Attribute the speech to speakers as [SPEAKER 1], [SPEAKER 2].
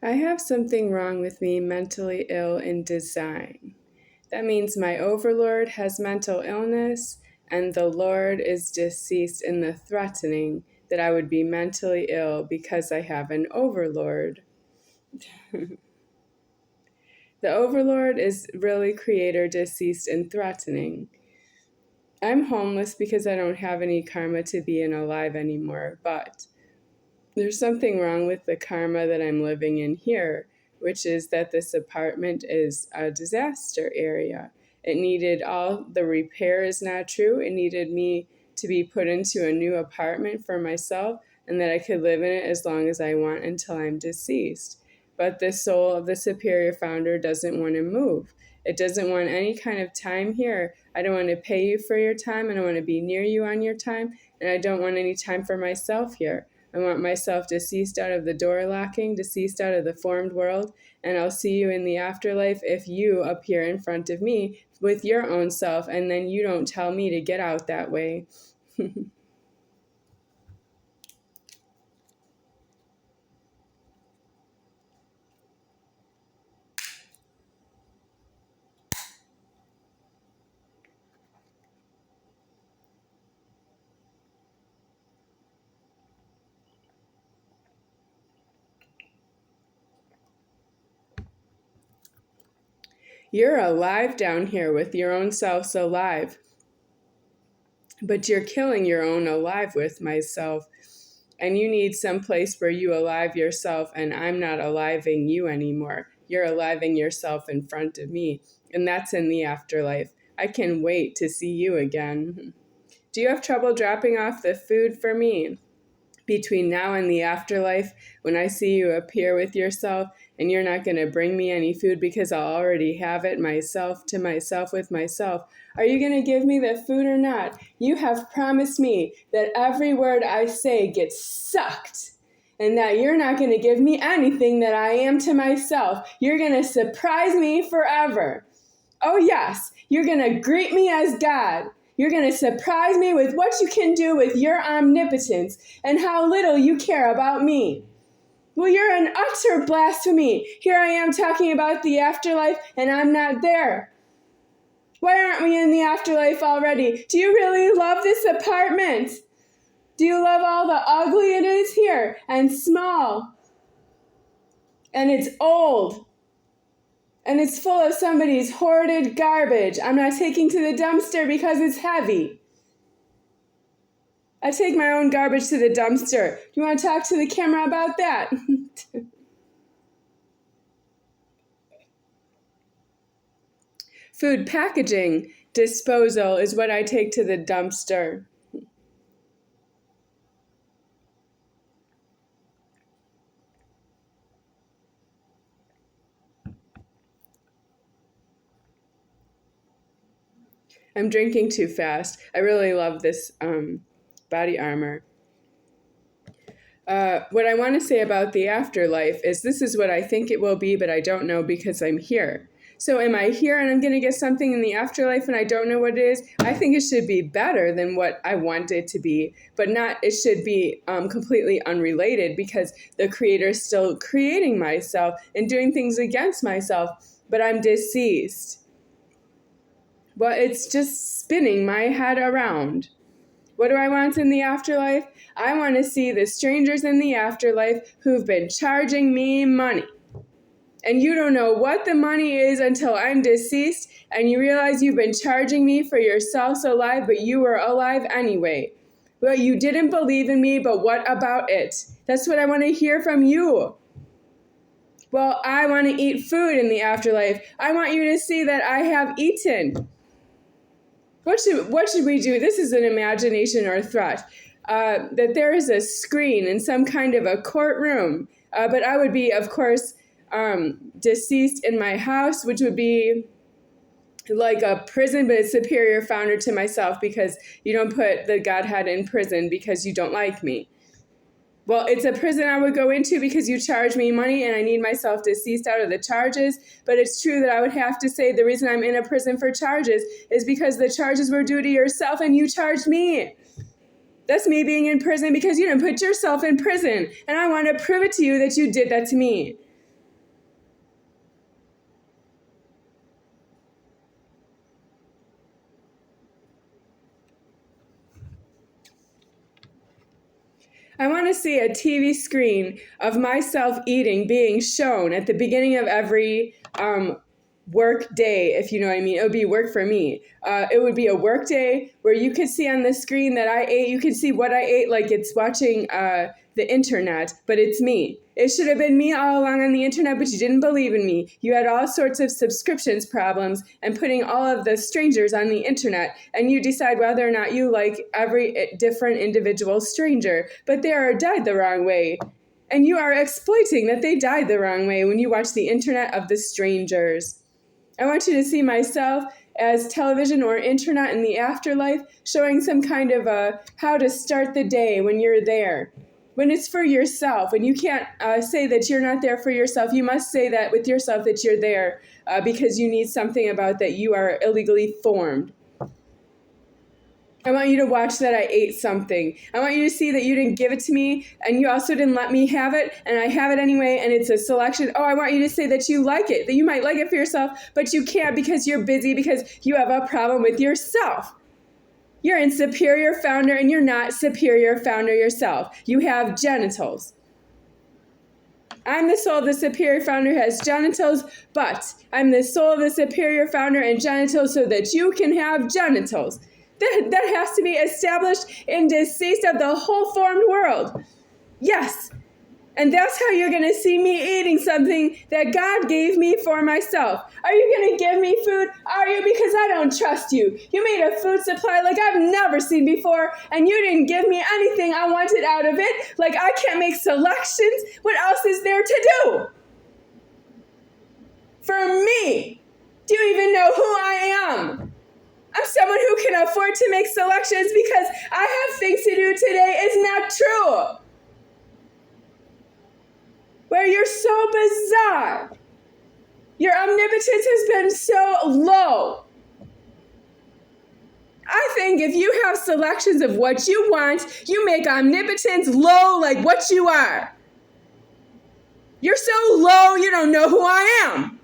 [SPEAKER 1] I have something wrong with me, mentally ill in design. That means my overlord has mental illness, and the Lord is deceased in the threatening that I would be mentally ill because I have an overlord. The overlord is really creator deceased and threatening. I'm homeless because I don't have any karma to be alive anymore, but there's something wrong with the karma that I'm living in here, which is that this apartment is a disaster area. It needed all the repair is not true. It needed me to be put into a new apartment for myself and that I could live in it as long as I want until I'm deceased. But the soul of the superior founder doesn't want to move. It doesn't want any kind of time here. I don't want to pay you for your time. I don't want to be near you on your time. And I don't want any time for myself here. I want myself deceased out of the door locking, deceased out of the formed world, and I'll see you in the afterlife if you appear in front of me with your own self, and then you don't tell me to get out that way. You're alive down here with your own selves alive. But you're killing your own alive with myself. And you need some place where you alive yourself, and I'm not aliving you anymore. You're aliving yourself in front of me. And that's in the afterlife. I can wait to see you again. Do you have trouble dropping off the food for me? Between now and the afterlife, when I see you appear with yourself, and you're not going to bring me any food because I'll already have it myself to myself with myself. Are you going to give me the food or not? You have promised me that every word I say gets sucked, and that you're not going to give me anything that I am to myself. You're going to surprise me forever. Oh yes, you're going to greet me as God. You're going to surprise me with what you can do with your omnipotence and how little you care about me. Well, you're an utter blasphemy. Here I am talking about the afterlife, and I'm not there. Why aren't we in the afterlife already? Do you really love this apartment? Do you love all the ugly it is here, and small? And it's old. And it's full of somebody's hoarded garbage. I'm not taking to the dumpster because it's heavy. I take my own garbage to the dumpster. Do you want to talk to the camera about that? Food packaging disposal is what I take to the dumpster. I'm drinking too fast. I really love this body armor. What I want to say about the afterlife is this is what I think it will be, but I don't know because I'm here. So am I here and I'm going to get something in the afterlife and I don't know what it is? I think it should be better than what I want it to be, but not, it should be completely unrelated because the creator is still creating myself and doing things against myself, but I'm deceased. Well, it's just spinning my head around. What do I want in the afterlife? I want to see the strangers in the afterlife who've been charging me money. And you don't know what the money is until I'm deceased, and you realize you've been charging me for yourselves alive, but you were alive anyway. Well, you didn't believe in me, but what about it? That's what I want to hear from you. Well, I want to eat food in the afterlife. I want you to see that I have eaten. What should we do? This is an imagination or threat. That there is a screen in some kind of a courtroom. But I would be, of course, deceased in my house, which would be like a prison, but it's superior founder to myself because you don't put the Godhead in prison because you don't like me. Well, it's a prison I would go into because you charge me money and I need myself deceased out of the charges. But it's true that I would have to say the reason I'm in a prison for charges is because the charges were due to yourself and you charged me. That's me being in prison because you didn't put yourself in prison. And I want to prove it to you that you did that to me. want to see a TV screen of myself eating being shown at the beginning of every work day, if you know what I mean. It would be work for me. It would be a work day where you could see on the screen that I ate. You could see what I ate like it's watching the internet, but it's me. It should have been me all along on the internet, but you didn't believe in me. You had all sorts of subscriptions problems and putting all of the strangers on the internet, and you decide whether or not you like every different individual stranger, but they are died the wrong way. And you are exploiting that they died the wrong way when you watch the internet of the strangers. I want you to see myself as television or internet in the afterlife, showing some kind of how to start the day when you're there. When it's for yourself, and you can't say that you're not there for yourself, you must say that with yourself that you're there because you need something about that you are illegally formed. I want you to watch that I ate something. I want you to see that you didn't give it to me, and you also didn't let me have it, and I have it anyway, and it's a selection. Oh, I want you to say that you like it, that you might like it for yourself, but you can't because you're busy, because you have a problem with yourself. You're in superior founder, and you're not superior founder yourself. You have genitals. I'm the soul of the superior founder who has genitals, but I'm the soul of the superior founder and genitals so that you can have genitals. That has to be established in deceased of the whole formed world. Yes. And that's how you're going to see me eating something that God gave me for myself. Are you going to give me food? Are you? Because I don't trust you. You made a food supply like I've never seen before, and you didn't give me anything I wanted out of it. Like I can't make selections. What else is there to do? For me, do you even know who I am? I'm someone who can afford to make selections because I have things to do today is not true. Where you're so bizarre. Your omnipotence has been so low. I think if you have selections of what you want, you make omnipotence low like what you are. You're so low, you don't know who I am.